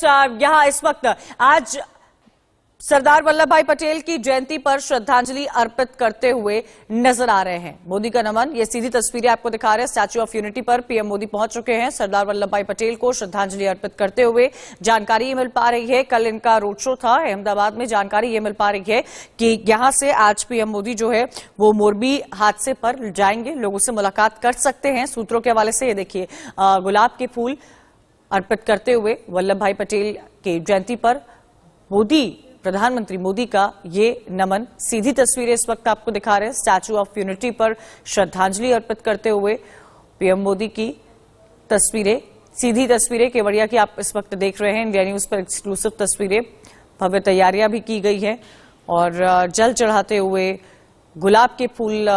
यहाँ इस वक्त आज सरदार वल्लभ भाई पटेल की जयंती पर श्रद्धांजलि अर्पित करते हुए नजर आ रहे हैं। मोदी का नमन, ये सीधी तस्वीरें आपको दिखा रहे हैं। स्टैच्यू ऑफ यूनिटी पर पीएम मोदी पहुंच चुके हैं। सरदार वल्लभ भाई पटेल को श्रद्धांजलि अर्पित करते हुए जानकारी ये मिल पा रही है, कल इनका रोड शो था अहमदाबाद में। जानकारी ये मिल पा रही है कि यहां से आज पीएम मोदी जो है वो मोरबी हादसे पर जाएंगे, लोगों से मुलाकात कर सकते हैं। सूत्रों के हवाले से ये देखिए, गुलाब के फूल अर्पित करते हुए वल्लभ भाई पटेल की जयंती पर प्रधानमंत्री मोदी का ये नमन। सीधी तस्वीरें इस वक्त आपको दिखा रहे हैं। स्टैच्यू ऑफ यूनिटी पर श्रद्धांजलि अर्पित करते हुए पीएम मोदी की तस्वीरें, सीधी तस्वीरें केवड़िया की आप इस वक्त देख रहे हैं। इंडिया न्यूज पर एक्सक्लूसिव तस्वीरें। भव्य तैयारियां भी की गई है और जल चढ़ाते हुए, गुलाब के फूल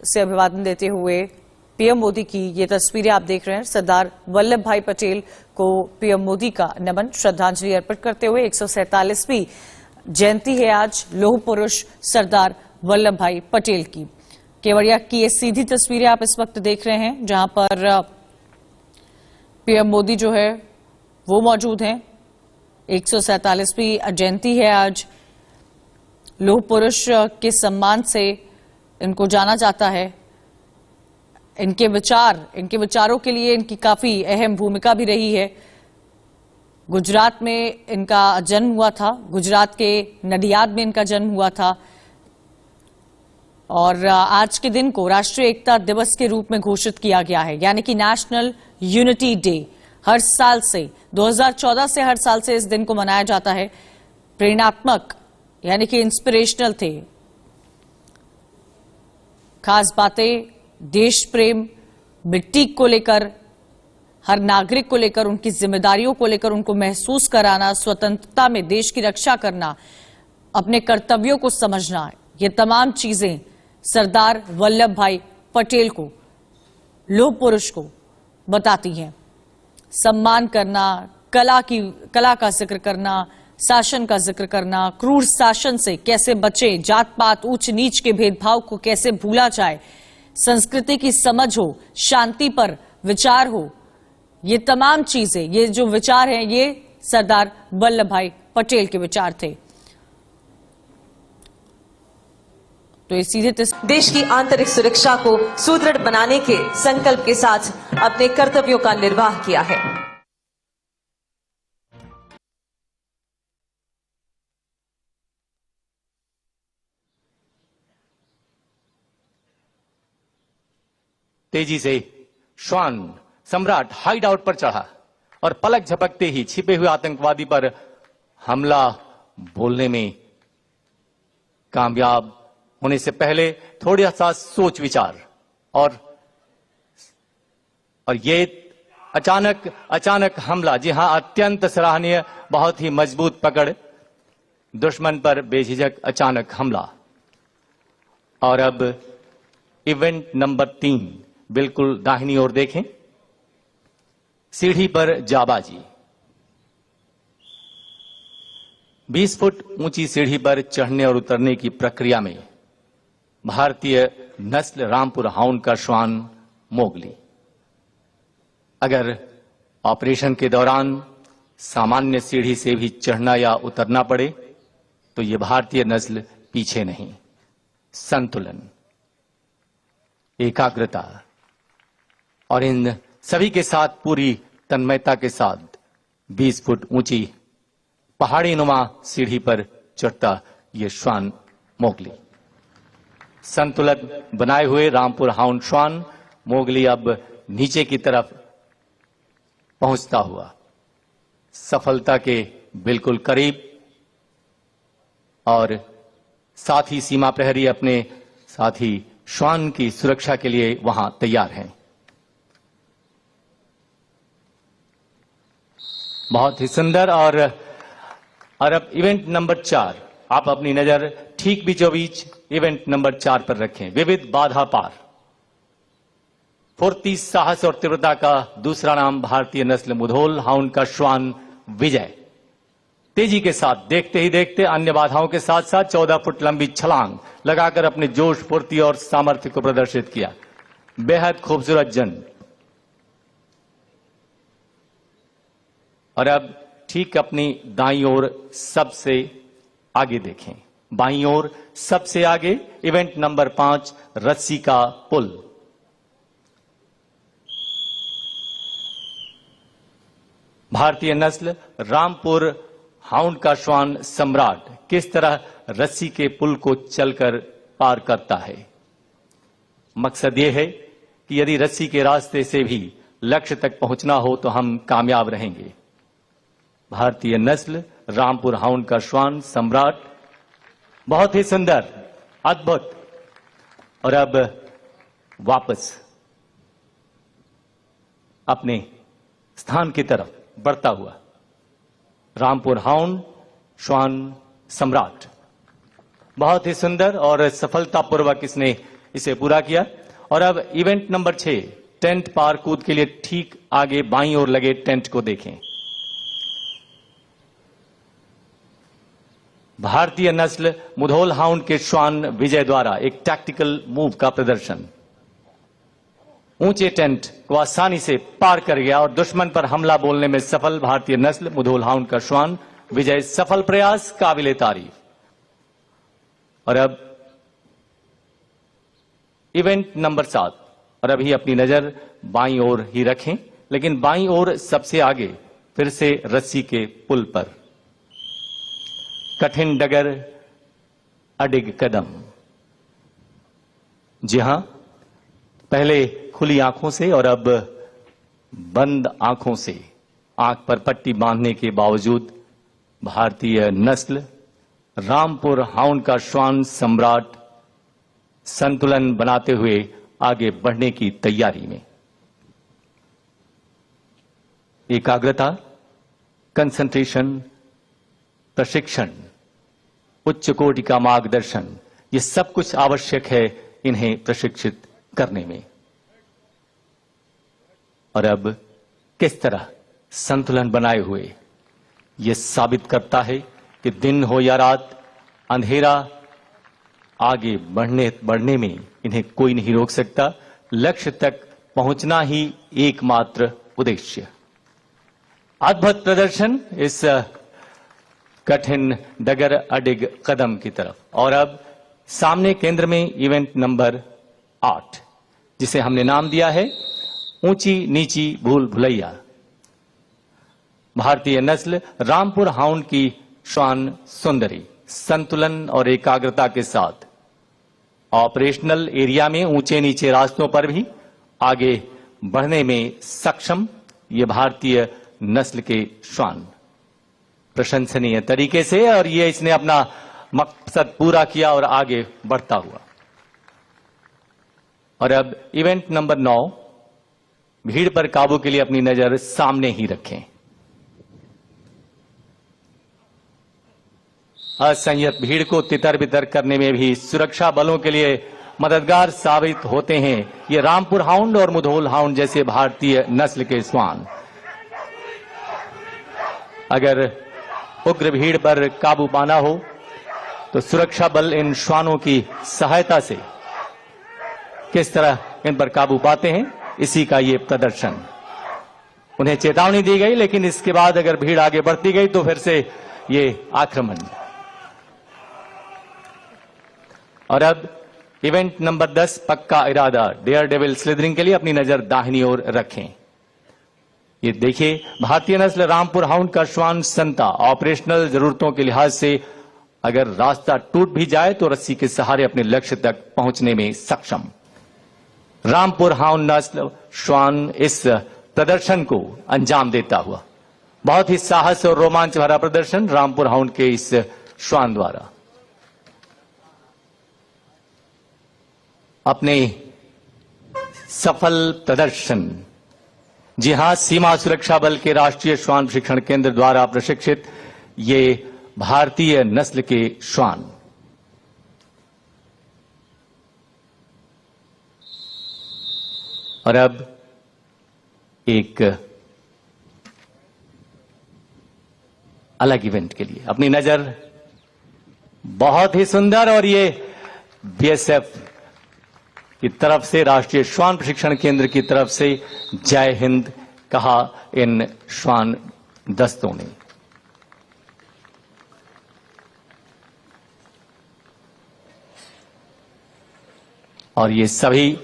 से अभिवादन देते हुए पीएम मोदी की ये तस्वीरें आप देख रहे हैं। सरदार वल्लभ भाई पटेल को पीएम मोदी का नमन, श्रद्धांजलि अर्पित करते हुए 147वीं जयंती है आज लौह पुरुष सरदार वल्लभ भाई पटेल की। केवड़िया की ये सीधी तस्वीरें आप इस वक्त देख रहे हैं, जहां पर पीएम मोदी जो है वो मौजूद हैं। 147वीं जयंती है आज। लौह पुरुष के सम्मान से इनको जाना जाता है। इनके विचारों के लिए इनकी काफी अहम भूमिका भी रही है। गुजरात में इनका जन्म हुआ था, गुजरात के नडियाद में इनका जन्म हुआ था और आज के दिन को राष्ट्रीय एकता दिवस के रूप में घोषित किया गया है, यानी कि नेशनल यूनिटी डे। हर साल से 2014 से हर साल से इस दिन को मनाया जाता है। प्रेरणात्मक यानी कि इंस्पिरेशनल थे। खास बातें देश प्रेम, मिट्टी को लेकर, हर नागरिक को लेकर, उनकी जिम्मेदारियों को लेकर उनको महसूस कराना, स्वतंत्रता में देश की रक्षा करना, अपने कर्तव्यों को समझना, ये तमाम चीजें सरदार वल्लभ भाई पटेल को, लौह पुरुष को बताती हैं। सम्मान करना, कला का जिक्र करना, शासन का जिक्र करना, क्रूर शासन से कैसे बचे, जात पात ऊंच नीच के भेदभाव को कैसे भूला जाए, संस्कृति की समझ हो, शांति पर विचार हो, ये तमाम चीजें, ये जो विचार हैं, ये सरदार वल्लभ भाई पटेल के विचार थे। तो ये सीधे देश की आंतरिक सुरक्षा को सुदृढ़ बनाने के संकल्प के साथ अपने कर्तव्यों का निर्वाह किया है। तेजी से श्वान सम्राट हाइड आउट पर चढ़ा और पलक झपकते ही छिपे हुए आतंकवादी पर हमला बोलने में कामयाब होने से पहले थोड़ा सा सोच विचार और ये अचानक हमला, जी हां, अत्यंत सराहनीय, बहुत ही मजबूत पकड़, दुश्मन पर बेझिझक अचानक हमला। और अब इवेंट नंबर 3, बिल्कुल दाहिनी ओर देखें, सीढ़ी पर जाबाजी। 20 फुट ऊंची सीढ़ी पर चढ़ने और उतरने की प्रक्रिया में भारतीय नस्ल रामपुर हाउंड का श्वान मोगली। अगर ऑपरेशन के दौरान सामान्य सीढ़ी से भी चढ़ना या उतरना पड़े तो यह भारतीय नस्ल पीछे नहीं। संतुलन, एकाग्रता और इन सभी के साथ पूरी तन्मयता के साथ 20 फुट ऊंची पहाड़ी नुमा सीढ़ी पर चढ़ता ये श्वान मोगली। संतुलन बनाए हुए रामपुर हाउंड श्वान मोगली अब नीचे की तरफ पहुंचता हुआ सफलता के बिल्कुल करीब, और साथी सीमा प्रहरी अपने साथी श्वान की सुरक्षा के लिए वहां तैयार हैं। बहुत ही सुंदर। और अब इवेंट नंबर 4, आप अपनी नजर ठीक बीचों बीच इवेंट नंबर 4 पर रखें। विविध बाधा पार, फुर्ती, साहस और तीव्रता का दूसरा नाम भारतीय नस्ल मुधोल हाउंड का श्वान विजय। तेजी के साथ, देखते ही देखते अन्य बाधाओं के साथ साथ 14 फुट लंबी छलांग लगाकर अपने जोश, फुर्ती और सामर्थ्य को प्रदर्शित किया। बेहद खूबसूरत जन। और अब ठीक अपनी दाईं ओर सबसे आगे देखें। बाईं ओर सबसे आगे इवेंट नंबर 5 रस्सी का पुल। भारतीय नस्ल रामपुर हाउंड का श्वान सम्राट किस तरह रस्सी के पुल को चलकर पार करता है। मकसद यह है कि यदि रस्सी के रास्ते से भी लक्ष्य तक पहुंचना हो तो हम कामयाब रहेंगे। भारतीय नस्ल रामपुर हाउंड का श्वान सम्राट बहुत ही सुंदर, अद्भुत। और अब वापस अपने स्थान की तरफ बढ़ता हुआ रामपुर हाउंड श्वान सम्राट बहुत ही सुंदर और सफलतापूर्वक इसने इसे पूरा किया। और अब इवेंट नंबर 6 टेंट पार कूद के लिए ठीक आगे बाईं ओर लगे टेंट को देखें। भारतीय नस्ल मुधोल हाउंड के श्वान विजय द्वारा एक टैक्टिकल मूव का प्रदर्शन। ऊंचे टेंट को आसानी से पार कर गया और दुश्मन पर हमला बोलने में सफल भारतीय नस्ल मुधोल हाउंड का श्वान विजय। सफल प्रयास, काबिले तारीफ। और अब इवेंट नंबर 7 और अभी अपनी नजर बाईं ओर ही रखें, लेकिन बाईं ओर सबसे आगे फिर से रस्सी के पुल पर। कठिन डगर, अडिग कदम। जी हां, पहले खुली आंखों से और अब बंद आंखों से आंख पर पट्टी बांधने के बावजूद भारतीय नस्ल रामपुर हाउंड का श्वान सम्राट संतुलन बनाते हुए आगे बढ़ने की तैयारी में। एकाग्रता, कंसंट्रेशन, प्रशिक्षण, उच्च कोटि का मार्गदर्शन, ये सब कुछ आवश्यक है इन्हें प्रशिक्षित करने में। और अब किस तरह संतुलन बनाए हुए यह साबित करता है कि दिन हो या रात, अंधेरा, आगे बढ़ने में इन्हें कोई नहीं रोक सकता। लक्ष्य तक पहुंचना ही एकमात्र उद्देश्य। अद्भुत प्रदर्शन इस कठिन डगर अडिग कदम की तरफ। और अब सामने केंद्र में इवेंट नंबर 8 जिसे हमने नाम दिया है ऊंची नीची भूल भुलैया। भारतीय नस्ल रामपुर हाउंड की श्वान सुंदरी संतुलन और एकाग्रता के साथ ऑपरेशनल एरिया में ऊंचे नीचे रास्तों पर भी आगे बढ़ने में सक्षम ये भारतीय नस्ल के श्वान प्रशंसनीय तरीके से, और ये इसने अपना मकसद पूरा किया और आगे बढ़ता हुआ। और अब इवेंट नंबर 9 भीड़ पर काबू के लिए अपनी नजर सामने ही रखें। असंयत भीड़ को तितर बितर करने में भी सुरक्षा बलों के लिए मददगार साबित होते हैं ये रामपुर हाउंड और मुधोल हाउंड जैसे भारतीय नस्ल के श्वान। अगर उग्र भीड़ पर काबू पाना हो तो सुरक्षा बल इन श्वानों की सहायता से किस तरह इन पर काबू पाते हैं, इसी का ये प्रदर्शन। उन्हें चेतावनी दी गई, लेकिन इसके बाद अगर भीड़ आगे बढ़ती गई तो फिर से ये आक्रमण। और अब इवेंट नंबर 10 पक्का इरादा डेयर डेविल स्लिदरिंग के लिए अपनी नजर दाहिनी ओर रखें। ये देखिए भारतीय नस्ल रामपुर हाउंड का श्वान संता ऑपरेशनल जरूरतों के लिहाज से अगर रास्ता टूट भी जाए तो रस्सी के सहारे अपने लक्ष्य तक पहुंचने में सक्षम। रामपुर हाउंड नस्ल श्वान इस प्रदर्शन को अंजाम देता हुआ बहुत ही साहस और रोमांच भरा प्रदर्शन रामपुर हाउंड के इस श्वान द्वारा अपने सफल प्रदर्शन। जी हां, सीमा सुरक्षा बल के राष्ट्रीय श्वान प्रशिक्षण केंद्र द्वारा प्रशिक्षित ये भारतीय नस्ल के श्वान और अब एक अलग इवेंट के लिए अपनी नजर बहुत ही सुंदर, और ये बीएसएफ की तरफ से राष्ट्रीय श्वान प्रशिक्षण केंद्र की तरफ से जय हिंद कहा इन श्वान दस्तों ने। और ये सभी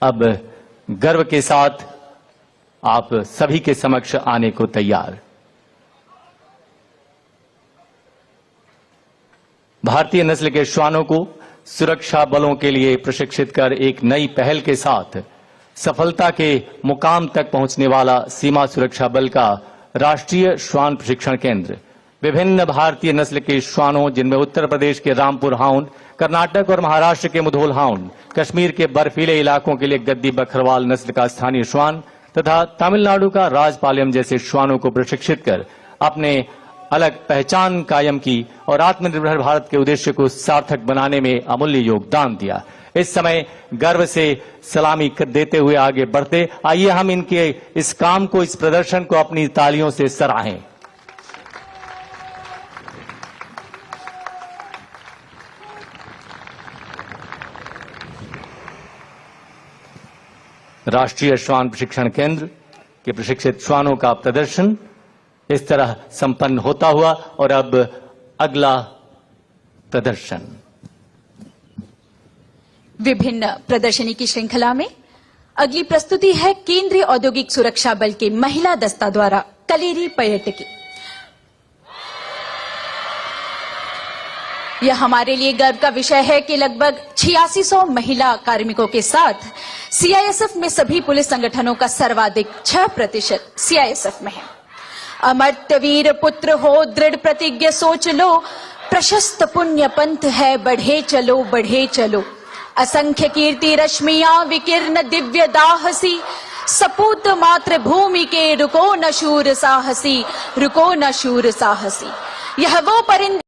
अब गर्व के साथ आप सभी के समक्ष आने को तैयार। भारतीय नस्ल के श्वानों को सुरक्षा बलों के लिए प्रशिक्षित कर एक नई पहल के साथ सफलता के मुकाम तक पहुंचने वाला सीमा सुरक्षा बल का राष्ट्रीय श्वान प्रशिक्षण केंद्र विभिन्न भारतीय नस्ल के श्वानों, जिनमें उत्तर प्रदेश के रामपुर हाउंड, कर्नाटक और महाराष्ट्र के मुधोल हाउंड, कश्मीर के बर्फीले इलाकों के लिए गद्दी बकरवाल नस्ल का स्थानीय श्वान तथा तमिलनाडु का राजपालयम जैसे श्वानों को प्रशिक्षित कर अपने अलग पहचान कायम की और आत्मनिर्भर भारत के उद्देश्य को सार्थक बनाने में अमूल्य योगदान दिया। इस समय गर्व से सलामी देते हुए आगे बढ़ते, आइए हम इनके इस काम को, इस प्रदर्शन को अपनी तालियों से सराहें। राष्ट्रीय श्वान प्रशिक्षण केंद्र के प्रशिक्षित श्वानों का प्रदर्शन इस तरह संपन्न होता हुआ और अब अगला प्रदर्शन। विभिन्न प्रदर्शनी की श्रृंखला में अगली प्रस्तुति है केंद्रीय औद्योगिक सुरक्षा बल के महिला दस्ता द्वारा कलेरी पर्यटकी। यह हमारे लिए गर्व का विषय है कि लगभग 8600 महिला कार्मिकों के साथ सीआईएसएफ में सभी पुलिस संगठनों का सर्वाधिक 6% सीआईएसएफ में है। अमर्त्य वीर पुत्र हो, दृढ़ प्रतिज्ञ सोच लो, प्रशस्त पुण्य पंथ है, बढ़े चलो बढ़े चलो। असंख्य कीर्ति रश्मियां विकीर्ण दिव्य दाहसी, सपूत मात्र भूमि के रुको न शूर साहसी, रुको न शूर साहसी। यह वो परिंदे